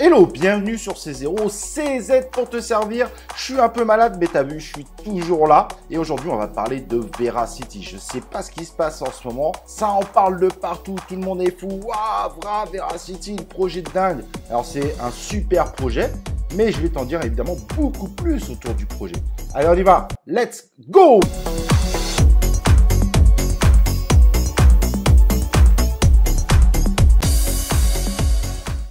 Hello, bienvenue sur C0, CZ pour te servir. Je suis un peu malade, mais t'as vu, je suis toujours là. Et aujourd'hui, on va parler de Veracity. Je sais pas ce qui se passe en ce moment. Ça en parle de partout, tout le monde est fou. Waouh, Veracity, le projet de dingue. Alors, c'est un super projet, mais je vais t'en dire évidemment beaucoup plus autour du projet. Allez, on y va. Let's go!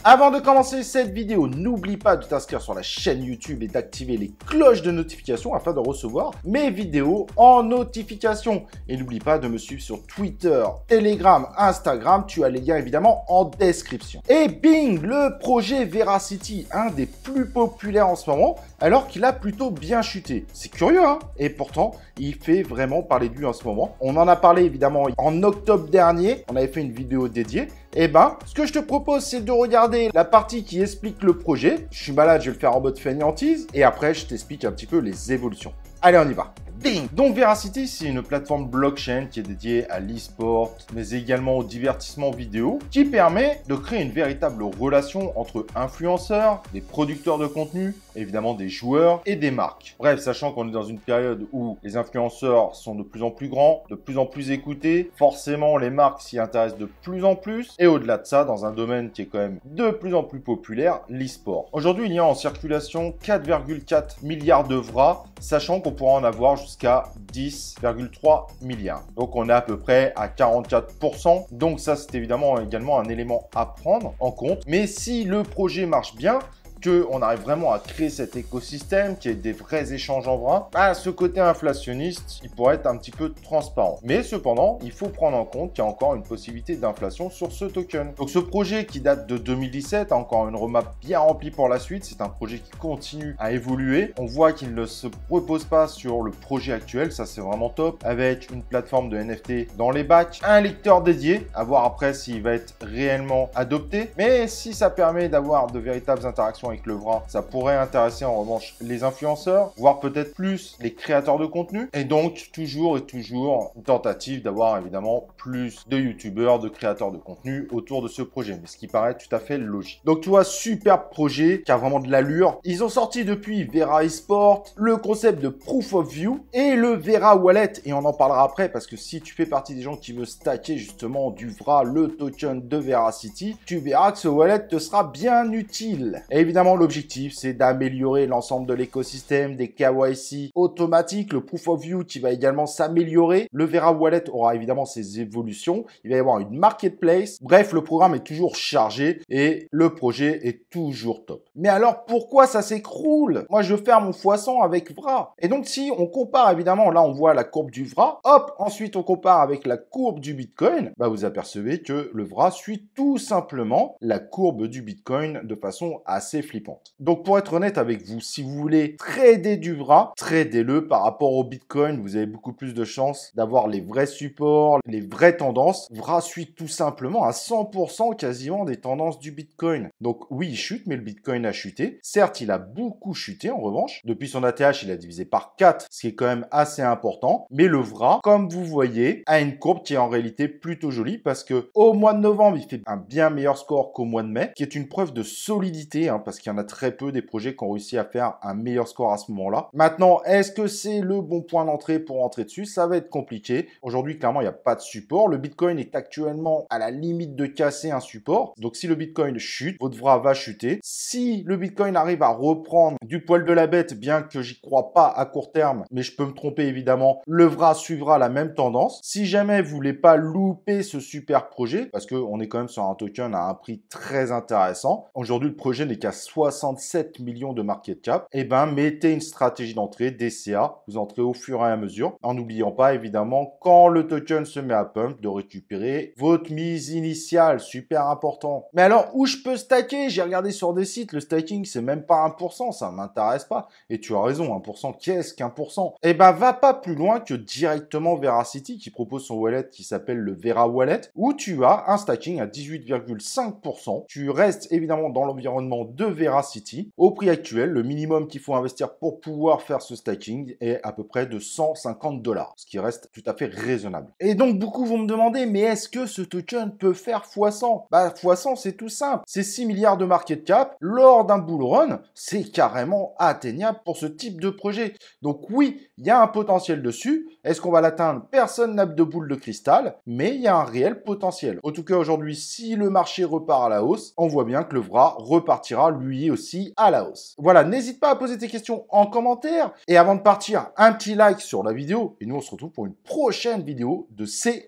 Avant de commencer cette vidéo, n'oublie pas de t'inscrire sur la chaîne YouTube et d'activer les cloches de notification afin de recevoir mes vidéos en notification. Et n'oublie pas de me suivre sur Twitter, Telegram, Instagram. Tu as les liens évidemment en description. Et bing, le projet Veracity, un des plus populaires en ce moment, alors qu'il a plutôt bien chuté. C'est curieux, hein? Et pourtant, il fait vraiment parler de lui en ce moment. On en a parlé évidemment en octobre dernier. On avait fait une vidéo dédiée. Eh ben, ce que je te propose, c'est de regarder la partie qui explique le projet. Je suis malade, je vais le faire en mode fainéantise. Et après, je t'explique un petit peu les évolutions. Allez, on y va. Bing! Donc Veracity, c'est une plateforme blockchain qui est dédiée à l'e-sport, mais également au divertissement vidéo, qui permet de créer une véritable relation entre influenceurs, des producteurs de contenu, évidemment des joueurs et des marques. Bref, sachant qu'on est dans une période où les influenceurs sont de plus en plus grands, de plus en plus écoutés, forcément les marques s'y intéressent de plus en plus, et au-delà de ça, dans un domaine qui est quand même de plus en plus populaire, l'e-sport. Aujourd'hui, il y a en circulation 4,4 milliards de VRA, sachant qu'on pourra en avoir jusqu'à 10,3 milliards. Donc on est à peu près à 44%. Donc ça, c'est évidemment également un élément à prendre en compte. Mais si le projet marche bien, qu'on arrive vraiment à créer cet écosystème, qu'il y ait des vrais échanges en vrai, ce côté inflationniste, il pourrait être un petit peu transparent. Mais cependant, il faut prendre en compte qu'il y a encore une possibilité d'inflation sur ce token. Donc ce projet qui date de 2017 a encore une roadmap bien remplie pour la suite. C'est un projet qui continue à évoluer. On voit qu'il ne se repose pas sur le projet actuel. Ça, c'est vraiment top. Avec une plateforme de NFT dans les bacs, un lecteur dédié, à voir après s'il va être réellement adopté. Mais si ça permet d'avoir de véritables interactions avec le VRA, ça pourrait intéresser en revanche les influenceurs, voire peut-être plus les créateurs de contenu. Et donc, toujours une tentative d'avoir évidemment plus de youtubeurs, de créateurs de contenu autour de ce projet. Mais ce qui paraît tout à fait logique. Donc, tu vois, super projet qui a vraiment de l'allure. Ils ont sorti depuis Vera eSport, le concept de Proof of View et le Vera Wallet. Et on en parlera après parce que si tu fais partie des gens qui veulent stacker justement du VRA, le token de Veracity, tu verras que ce wallet te sera bien utile. Et évidemment, l'objectif, c'est d'améliorer l'ensemble de l'écosystème, des KYC automatiques, le Proof of View qui va également s'améliorer. Le Vera Wallet aura évidemment ses évolutions. Il va y avoir une marketplace. Bref, le programme est toujours chargé et le projet est toujours top. Mais alors, pourquoi ça s'écroule? Moi, je ferme mon x100 avec VRA. Et donc, si on compare, évidemment, là, on voit la courbe du VRA. Hop, ensuite, on compare avec la courbe du Bitcoin. Vous apercevez que le VRA suit tout simplement la courbe du Bitcoin de façon assez flippante. Donc pour être honnête avec vous, si vous voulez trader du VRA, tradez-le par rapport au Bitcoin. Vous avez beaucoup plus de chances d'avoir les vrais supports, les vraies tendances. VRA suit tout simplement à 100% quasiment des tendances du Bitcoin. Donc oui, il chute, mais le Bitcoin a chuté. Certes, il a beaucoup chuté en revanche. Depuis son ATH, il a divisé par 4, ce qui est quand même assez important. Mais le VRA, comme vous voyez, a une courbe qui est en réalité plutôt jolie parce que au mois de novembre, il fait un bien meilleur score qu'au mois de mai, qui est une preuve de solidité, parce qu'il y en a très peu des projets qui ont réussi à faire un meilleur score à ce moment-là. Maintenant, est-ce que c'est le bon point d'entrée pour entrer dessus? Ça va être compliqué. Aujourd'hui, clairement, il n'y a pas de support. Le Bitcoin est actuellement à la limite de casser un support. Donc, si le Bitcoin chute, votre VRA va chuter. Si le Bitcoin arrive à reprendre du poil de la bête, bien que j'y crois pas à court terme, mais je peux me tromper évidemment, le VRA suivra la même tendance. Si jamais vous voulez pas louper ce super projet, parce qu'on est quand même sur un token à un prix très intéressant, aujourd'hui, le projet n'est qu'à 67 millions de market cap, et mettez une stratégie d'entrée DCA, vous entrez au fur et à mesure, en n'oubliant pas évidemment quand le token se met à pump de récupérer votre mise initiale, super important. Mais alors où je peux stacker? J'ai regardé sur des sites, le staking c'est même pas 1%, ça m'intéresse pas. Et tu as raison, 1%, qu'est-ce qu'1%? Va pas plus loin que directement Veracity qui propose son wallet qui s'appelle le Vera Wallet, où tu as un stacking à 18,5%. Tu restes évidemment dans l'environnement de Veracity. Au prix actuel, le minimum qu'il faut investir pour pouvoir faire ce staking est à peu près de 150 $, ce qui reste tout à fait raisonnable. Et donc beaucoup vont me demander, mais est-ce que ce token peut faire x100? Bah x100 c'est tout simple, c'est 6 milliards de market cap, lors d'un bull run, c'est carrément atteignable pour ce type de projet. Donc oui, il y a un potentiel dessus, est-ce qu'on va l'atteindre? Personne n'a de boule de cristal, mais il y a un réel potentiel. En tout cas aujourd'hui, si le marché repart à la hausse, on voit bien que le VRA repartira lui aussi à la hausse. Voilà, n'hésite pas à poser tes questions en commentaire, et avant de partir, un petit like sur la vidéo, et nous on se retrouve pour une prochaine vidéo de C0.